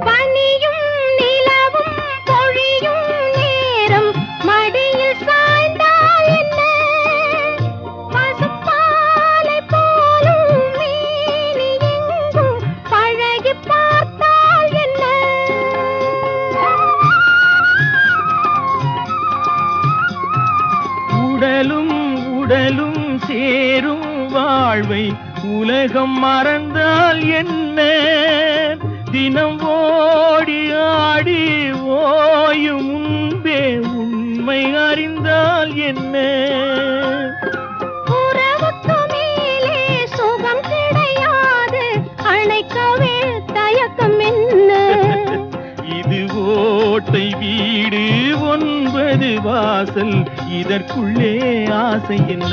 பனியும் நிலவும் பொழியும் நேரம் மடியில் சாய்ந்தால் என்ன பசுப்பாலை போலும் மேனி எங்கும் பழகி பார்த்தால் என்ன உடலும் உடலும் சேரும் வாழ்வை உலகம் மறந்தால் என்ன தினம் ஓடி ஆடி ஓயும் முன்பே உண்மை அறிந்தால் என்ன உறவுக்கு மேலே சுகம் கிடையாது அணைக்கவே தயக்கம் என்ன இது ஓட்டை வீடு 9 வாசல் இதற்குள்ளே ஆசை என்ன